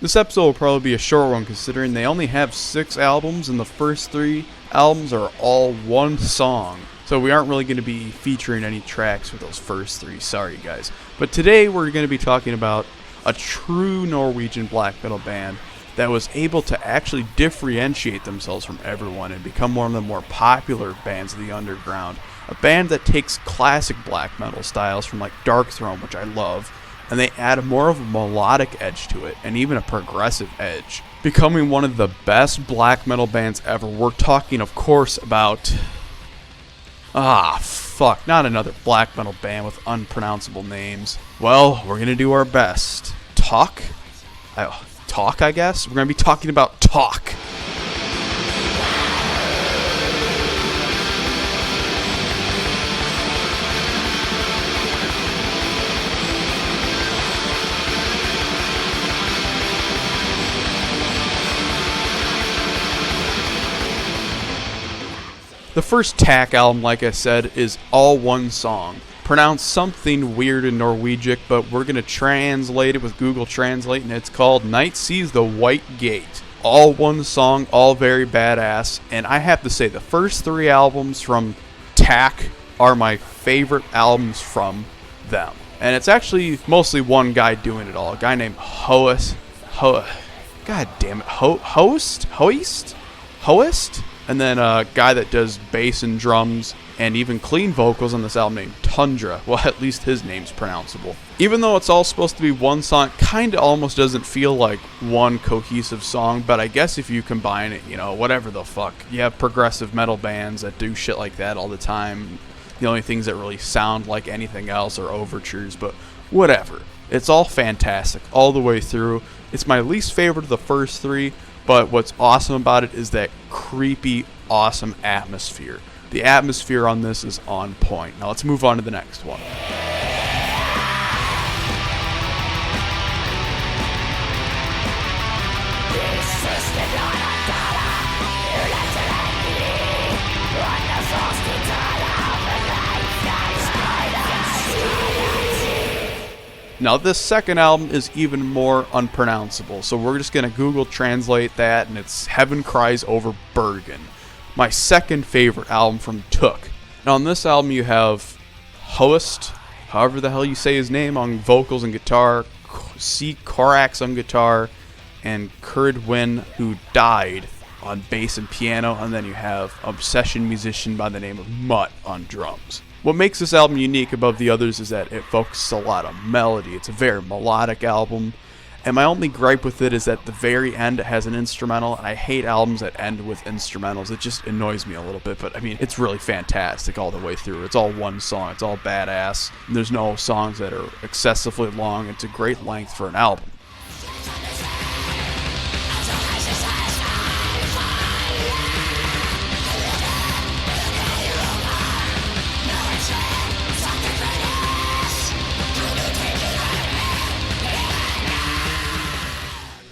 This episode will probably be a short one considering they only have 6 albums and the first 3 albums are all one song. So we aren't really going to be featuring any tracks for those first 3, sorry guys. But today we're going to be talking about a true Norwegian black metal band that was able to actually differentiate themselves from everyone and become one of the more popular bands of the underground. A band that takes classic black metal styles from like Darkthrone, which I love, and they add more of a melodic edge to it and even a progressive edge, becoming one of the best black metal bands ever. We're talking, of course, about not another black metal band with unpronounceable names. Well, we're gonna do our best. Talk, I guess? We're gonna be talking about Talk. The first Tak album, like I said, is all one song. Pronounced something weird in Norwegic, but we're going to translate it with Google Translate, and it's called Night Sees the White Gate. All one song, all very badass, and I have to say, the first 3 albums from Tak are my favorite albums from them. And it's actually mostly one guy doing it all, a guy named Hoist? And then a guy that does bass and drums and even clean vocals on this album named Tundra. Well, at least his name's pronounceable. Even though it's all supposed to be one song, it kind of almost doesn't feel like one cohesive song, but I guess if you combine it, whatever the fuck. You have progressive metal bands that do shit like that all the time. The only things that really sound like anything else are overtures, but whatever. It's all fantastic all the way through. It's my least favorite of the first 3. But what's awesome about it is that creepy, awesome atmosphere. The atmosphere on this is on point. Now let's move on to the next one. Now this second album is even more unpronounceable, so we're just going to Google Translate that, and it's Heaven Cries Over Bergen. My second favorite album from Took. Now on this album you have Hoist, however the hell you say his name, on vocals and guitar, C. Korax on guitar, and Kurd Wynn, who died, on bass and piano, and then you have a session musician by the name of Mutt on drums. What makes this album unique above the others is that it focuses a lot on melody. It's a very melodic album, and my only gripe with it is that the very end it has an instrumental, and I hate albums that end with instrumentals. It just annoys me a little bit, but I mean, it's really fantastic all the way through. It's all one song. It's all badass. There's no songs that are excessively long. It's a great length for an album.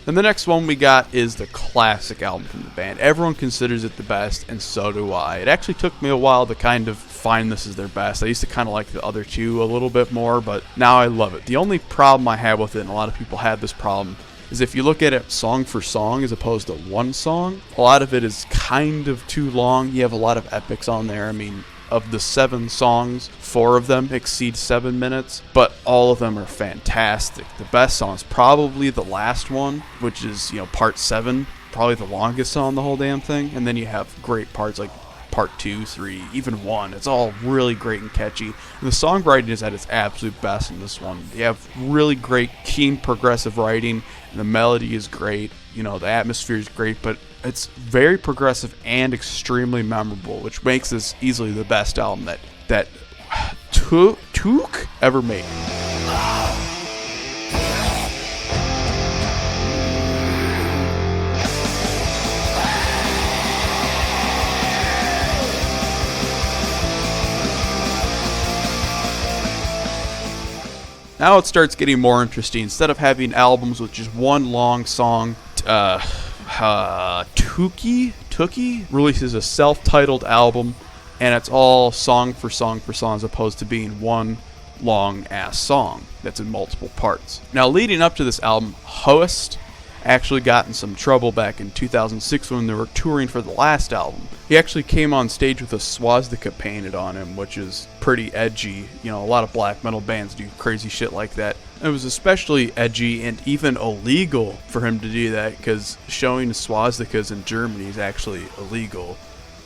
And the next one we got is the classic album from the band. Everyone considers it the best, and so do I. It actually took me a while to kind of find this as their best. I used to kind of like the other 2 a little bit more, but now I love it. The only problem I have with it, and a lot of people have this problem, is if you look at it song for song as opposed to one song, a lot of it is kind of too long. You have a lot of epics on there. I mean, of the 7 songs, 4 of them exceed 7 minutes, but all of them are fantastic. The best song is probably the last one, which is, part 7, probably the longest song on the whole damn thing, and then you have great parts like part 2, 3, even 1. It's all really great and catchy. And the songwriting is at its absolute best in this one. You have really great, keen, progressive writing, and the melody is great. The atmosphere is great, but it's very progressive and extremely memorable, which makes this easily the best album that Took ever made. Now it starts getting more interesting. Instead of having albums with just one long song, Tookie releases a self-titled album, and it's all song for song as opposed to being one long ass song that's in multiple parts. Now leading up to this album, Hoist actually got in some trouble back in 2006 when they were touring for the last album. He actually came on stage with a swastika painted on him, which is pretty edgy. You know, a lot of black metal bands do crazy shit like that. It was especially edgy and even illegal for him to do that, because showing swastikas in Germany is actually illegal.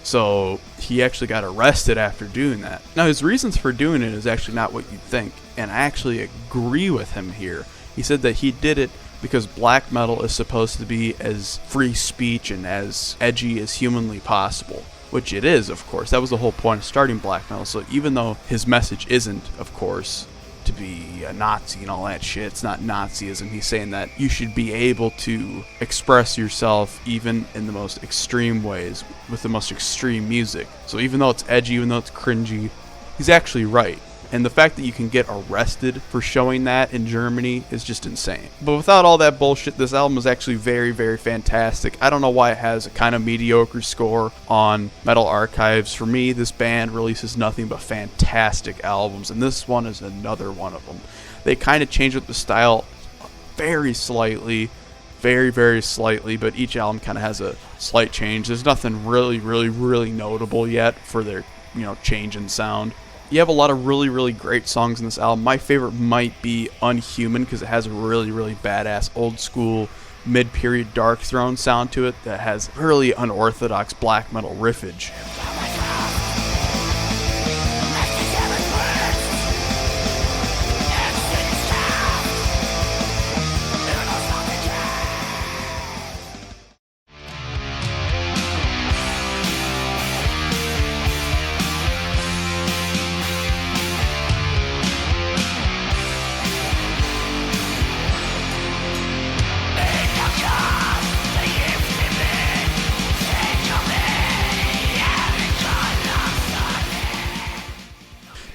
So he actually got arrested after doing that. Now, his reasons for doing it is actually not what you'd think, and I actually agree with him here. He said that he did it because black metal is supposed to be as free speech and as edgy as humanly possible, which it is, of course. That was the whole point of starting black metal. So even though his message isn't, of course, to be a Nazi and all that shit, it's not Nazism. He's saying that you should be able to express yourself even in the most extreme ways with the most extreme music. So even though it's edgy, even though it's cringy, he's actually right. And the fact that you can get arrested for showing that in Germany is just insane. But without all that bullshit, this album is actually very, very fantastic. I don't know why it has a kind of mediocre score on Metal Archives. For me, this band releases nothing but fantastic albums, and this one is another one of them. They kind of changed up the style very slightly, very, very slightly, but each album kind of has a slight change. There's nothing really, really, really notable yet for their, change in sound. You have a lot of really, really great songs in this album. My favorite might be Unhuman, because it has a really, really badass old school mid-period Darkthrone sound to it that has really unorthodox black metal riffage.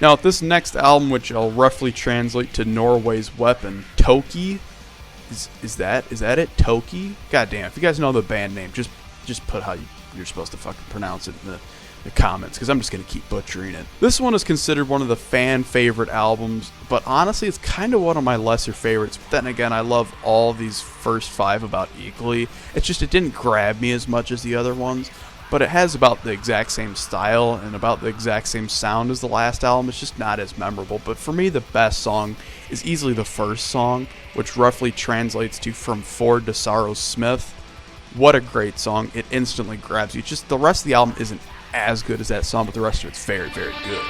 Now, with this next album, which I'll roughly translate to Norway's Weapon, Toki, is that it? Toki? God damn, if you guys know the band name, just put how you're supposed to fucking pronounce it in the comments, because I'm just going to keep butchering it. This one is considered one of the fan favorite albums, but honestly, it's kind of one of my lesser favorites. But then again, I love all these first 5 about equally. It's just it didn't grab me as much as the other ones. But it has about the exact same style and about the exact same sound as the last album. It's just not as memorable. But for me, the best song is easily the first song, which roughly translates to From Ford to Sorrow Smith. What a great song. It instantly grabs you. Just the rest of the album isn't as good as that song, but the rest of it's very, very good.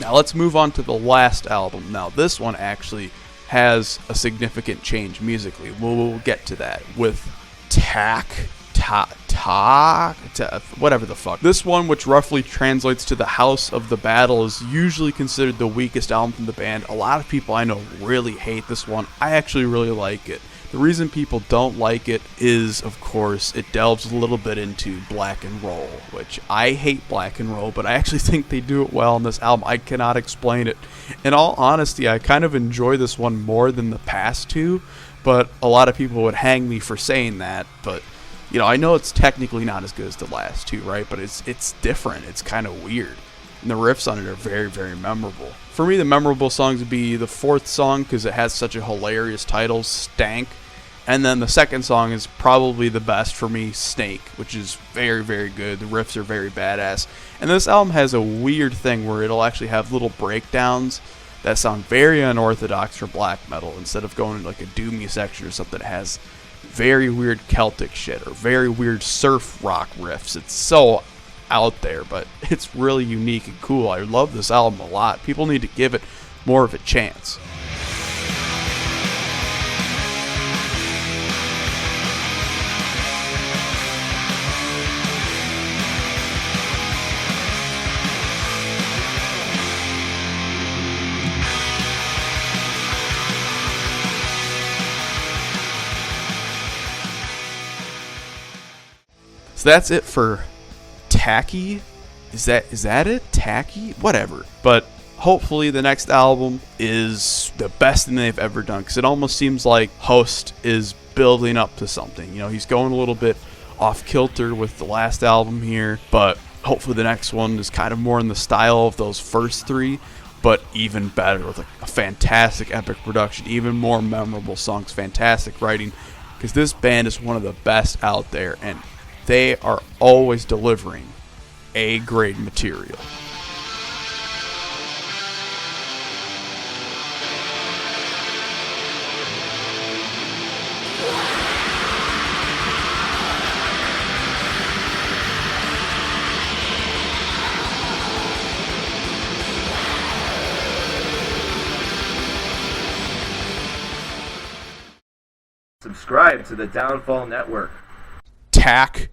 Now let's move on to the last album. Now this one actually has a significant change musically. We'll get to that with whatever the fuck. This one, which roughly translates to the House of the Battle, is usually considered the weakest album from the band. A lot of people I know really hate this one. I actually really like it. The reason people don't like it is, of course, it delves a little bit into black and roll, which I hate black and roll, but I actually think they do it well on this album. I cannot explain it. In all honesty, I kind of enjoy this one more than the past 2, but a lot of people would hang me for saying that. But, I know it's technically not as good as the last 2, right? But it's different. It's kind of weird. And the riffs on it are very, very memorable. For me, the memorable songs would be the 4th song, because it has such a hilarious title, Stank. And then the 2nd song is probably the best for me, Snake, which is very, very good. The riffs are very badass. And this album has a weird thing where it'll actually have little breakdowns that sound very unorthodox for black metal. Instead of going into like a doomy section or something, it has very weird Celtic shit or very weird surf rock riffs. It's so out there, but it's really unique and cool. I love this album a lot. People need to give it more of a chance. So that's it for Tacky. Is that it? Tacky? Whatever. But hopefully the next album is the best thing they've ever done, because it almost seems like Host is building up to something. You know, he's going a little bit off kilter with the last album here, but hopefully the next one is kind of more in the style of those first three, but even better, with a fantastic epic production, even more memorable songs, fantastic writing, because this band is one of the best out there, and they are always delivering A-grade material. Subscribe to the Downfall Network. Tack